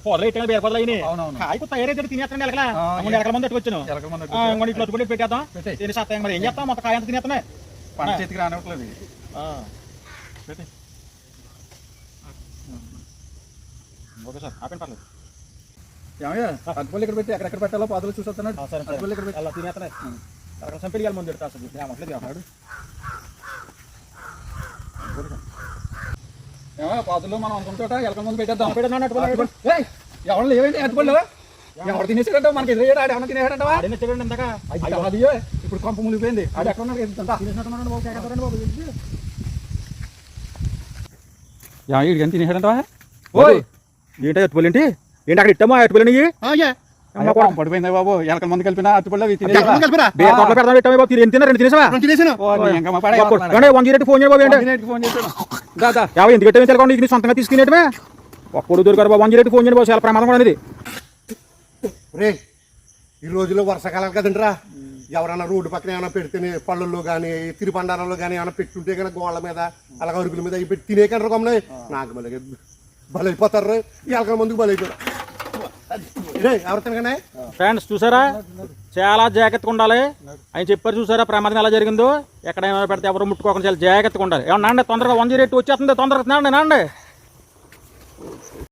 పొదలు ఎట్లా బేర పొదలు అయినాయి కాయకు తయారైతే తినేస్తాను ఎలకలా ఎలకల మంది పెట్టుకొచ్చాను ఇంకోటి ఇట్లా అట్టుకుని పెట్టేద్దాం తిని సత్తా మరి ఏం చేస్తాం మొత్తం కాయ అంత తినేస్తున్నాయి పంట చేతికి రానివ్వట్లేదు ఓకే సార్ ఆపండి పర్లేదు ఏమయ్యా అటుపల్లి ఇక్కడ పెట్టి ఎక్కడెక్కడ పెట్టాలో పాదులు చూసేస్తున్నాడు అటుపల్లి ఇక్కడ పెట్టి అలా తినేస్తున్నాయి ఎలకల సంపెడియాల ముందు పెడతా అసలు ఏమట్లేదు ఏమన్నాడు ఏమో పాదుల్లో మనం అనుకుంటా ఎలకల ముందు పెట్టేద్దాం ఎవరు లేవండి అటుపల్లి ఎవరు తినేసాడంట మనకి ఎదురయ్యాడు ఆడ ఏమన్నా తినేసాడంటవా అది ఇప్పుడు కొంప మునిగిపోయింది ఆడు ఎక్కడ ఉన్నాడు ఇడికి తినేసాడంటవా ఓయ్ ఏంటి అట్టుపల్లి ఏంటి ఏంటి అక్కడ ఇట్టమా అట్టుపల్లి పడిపోయింది బాబు ఎలకల మంది కలిపినా అట్టుపల్లి ఫోన్ ఎందుకు సొంతంగా తీసుకునేటమే ఒక్కడు దొరికారు బాబు 108 ఫోన్ చేయండి బాబు చాలా ప్రమాదం కూడా అనేది రే ఈ రోజుల్లో వర్షాకాలం కదండిరా ఎవరైనా రోడ్డు పక్కన ఏమైనా పెడితేనే పళ్ళల్లో కానీ తిరుపండారంలో కానీ ఏమైనా పెట్టుంటే కానీ గోళ్ళ మీద అలాగే అరుగుల మీద అవి పెట్టి తినే కంటారు కొమ్మలే నాకు మళ్ళీ బలైపోతారు ఎలకల ముందుకు బలైపోయారు ఎవరు తినగానే ఫ్రెండ్స్ చూసారా చాలా జాగ్రత్తగా ఉండాలి ఆయన చెప్పారు చూసారా ప్రమాదం ఎలా జరిగిందో ఎక్కడైనా పెడితే ఎవరు ముట్టుకోకుండా చాలా జాగ్రత్తగా ఉండాలి ఏమన్నా తొందరగా 108 వచ్చేస్తుంది తొందరగా నాండి